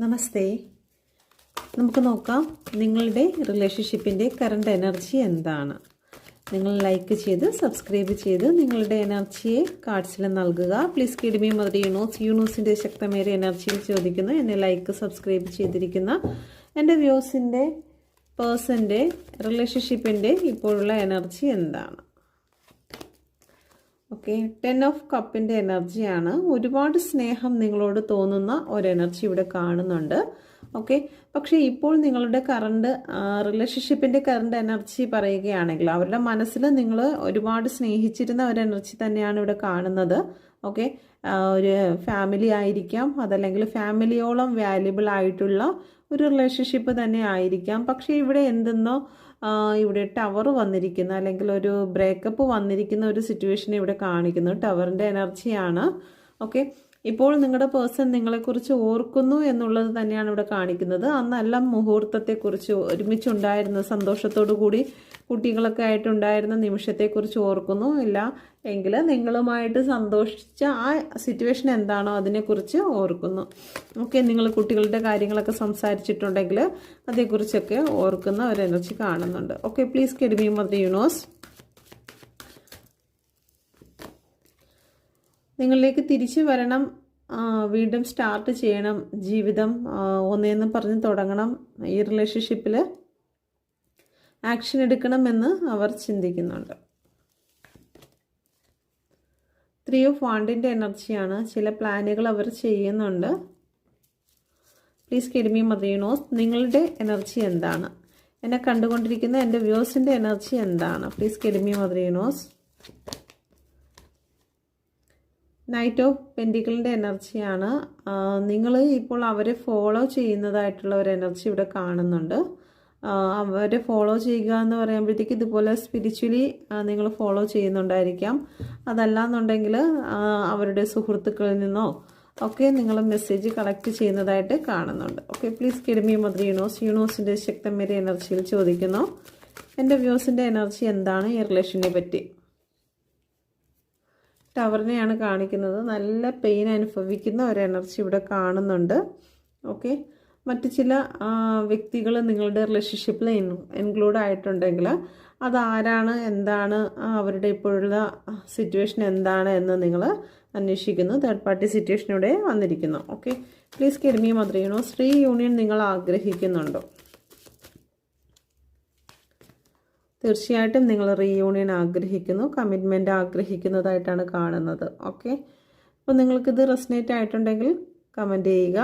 നമസ്തേ. നമുക്ക് നോക്കാം നിങ്ങളുടെ റിലേഷൻഷിപ്പിൻ്റെ കറണ്ട് എനർജി എന്താണ്. നിങ്ങൾ ലൈക്ക് ചെയ്ത് സബ്സ്ക്രൈബ് ചെയ്ത് നിങ്ങളുടെ എനർജിയെ കാർഡ്സിൽ നൽകുക. പ്ലീസ് ഗൈഡ് മീ മദർ യൂണൂസിൻ്റെ ശക്തമേറിയ എനർജിയിൽ ചോദിക്കുന്നു. എന്നെ ലൈക്ക് സബ്സ്ക്രൈബ് ചെയ്തിരിക്കുന്ന എൻ്റെ വ്യൂസിൻ്റെ പേഴ്സൻ്റെ റിലേഷൻഷിപ്പിൻ്റെ ഇപ്പോഴുള്ള എനർജി എന്താണ്. ഓക്കെ, 10 ഓഫ് കപ്പിൻ്റെ എനർജിയാണ്. ഒരുപാട് സ്നേഹം നിങ്ങളോട് തോന്നുന്ന ഒരു എനർജി ഇവിടെ കാണുന്നുണ്ട്. ഓക്കെ, പക്ഷേ ഇപ്പോൾ നിങ്ങളുടെ കറണ്ട് റിലേഷൻഷിപ്പിൻ്റെ കറണ്ട് എനർജി പറയുകയാണെങ്കിൽ അവരുടെ മനസ്സിൽ നിങ്ങൾ ഒരുപാട് സ്നേഹിച്ചിരുന്ന ഒരു എനർജി തന്നെയാണ് ഇവിടെ കാണുന്നത്. ഓക്കെ, ഒരു ഫാമിലി ആയിരിക്കാം, അതല്ലെങ്കിൽ ഫാമിലിയോളം വാല്യുബിൾ ആയിട്ടുള്ള ഒരു റിലേഷൻഷിപ്പ് തന്നെ ആയിരിക്കാം. പക്ഷേ ഇവിടെ എന്തെന്നോ ഇവിടെ ടവർ വന്നിരിക്കുന്ന അല്ലെങ്കിൽ ഒരു ബ്രേക്കപ്പ് വന്നിരിക്കുന്ന ഒരു സിറ്റുവേഷൻ ഇവിടെ കാണിക്കുന്നു. ടവറിൻ്റെ എനർജിയാണ്. ഓക്കെ, ഇപ്പോൾ നിങ്ങളുടെ പേഴ്സൺ നിങ്ങളെക്കുറിച്ച് ഓർക്കുന്നു എന്നുള്ളത് തന്നെയാണ് ഇവിടെ കാണിക്കുന്നത്. അന്നെല്ലാം മുഹൂർത്തത്തെക്കുറിച്ച് ഒരുമിച്ചുണ്ടായിരുന്ന സന്തോഷത്തോടു കൂടി കുട്ടികളൊക്കെ ആയിട്ടുണ്ടായിരുന്ന നിമിഷത്തെക്കുറിച്ച് ഓർക്കുന്നു. ഇല്ല എങ്കിൽ നിങ്ങളുമായിട്ട് സന്തോഷിച്ച ആ സിറ്റുവേഷൻ എന്താണോ അതിനെക്കുറിച്ച് ഓർക്കുന്നു. ഓക്കെ, നിങ്ങൾ കുട്ടികളുടെ കാര്യങ്ങളൊക്കെ സംസാരിച്ചിട്ടുണ്ടെങ്കിൽ അതേക്കുറിച്ചൊക്കെ ഓർക്കുന്ന ഒരു എനർജി കാണുന്നുണ്ട്. Okay, please guide me mother universe. നിങ്ങളിലേക്ക് തിരിച്ചു വരണം, വീണ്ടും സ്റ്റാർട്ട് ചെയ്യണം, ജീവിതം ഒന്നേന്ന് പറഞ്ഞ് തുടങ്ങണം, ഈ റിലേഷൻഷിപ്പിൽ ആക്ഷൻ എടുക്കണമെന്ന് അവർ ചിന്തിക്കുന്നുണ്ട്. 3 ഓഫ് വാണ്ടിൻ്റെ എനർജിയാണ്. ചില പ്ലാനുകൾ അവർ ചെയ്യുന്നുണ്ട്. Please guide me mother universe. നിങ്ങളുടെ എനർജി എന്താണ്? എന്നെ കണ്ടുകൊണ്ടിരിക്കുന്ന എൻ്റെ വ്യൂസിൻ്റെ എനർജി എന്താണ്? Please guide me mother universe. Knight of പെൻറ്റിക്കിളിൻ്റെ എനർജിയാണ്. നിങ്ങൾ ഇപ്പോൾ അവരെ ഫോളോ ചെയ്യുന്നതായിട്ടുള്ള ഒരു എനർജി ഇവിടെ കാണുന്നുണ്ട്. അവരെ ഫോളോ ചെയ്യുക എന്ന് പറയുമ്പോഴത്തേക്ക് ഇതുപോലെ സ്പിരിച്വലി നിങ്ങൾ ഫോളോ ചെയ്യുന്നുണ്ടായിരിക്കാം. അതല്ലാന്നുണ്ടെങ്കിൽ അവരുടെ സുഹൃത്തുക്കളിൽ നിന്നോ ഒക്കെ നിങ്ങൾ മെസ്സേജ് കളക്ട് ചെയ്യുന്നതായിട്ട് കാണുന്നുണ്ട്. Okay, please guide me mother യൂണിവേഴ്സിൻ്റെ ശക്തമേറിയ എനർജിയിൽ ചോദിക്കുന്നു. എൻ്റെ വ്യൂസിൻ്റെ എനർജി എന്താണ് ഈ റിലേഷനെ പറ്റി? ടവറിനെയാണ് കാണിക്കുന്നത്. നല്ല പെയിൻ അനുഭവിക്കുന്ന ഒരു എനർജി ഇവിടെ കാണുന്നുണ്ട്. ഓക്കെ, മറ്റു ചില വ്യക്തികൾ നിങ്ങളുടെ റിലേഷൻഷിപ്പിൽ ഇൻക്ലൂഡ് ആയിട്ടുണ്ടെങ്കിൽ അതാരാണ്, എന്താണ്, അവരുടെ ഇപ്പോഴുള്ള സിറ്റുവേഷൻ എന്താണ് എന്ന് നിങ്ങൾ അന്വേഷിക്കുന്നു. തേർഡ് പാർട്ടി സിറ്റുവേഷൻ ഇവിടെ വന്നിരിക്കുന്നു. Okay, please guide me mother universe. Reunion നിങ്ങൾ ആഗ്രഹിക്കുന്നുണ്ടോ? തീർച്ചയായിട്ടും നിങ്ങൾ റീയൂണിയൻ ആഗ്രഹിക്കുന്നു, കമ്മിറ്റ്മെൻറ്റ് ആഗ്രഹിക്കുന്നതായിട്ടാണ് കാണുന്നത്. ഓക്കെ, അപ്പോൾ നിങ്ങൾക്കിത് റെസനേറ്റ് ആയിട്ടുണ്ടെങ്കിൽ കമൻറ്റ് ചെയ്യുക.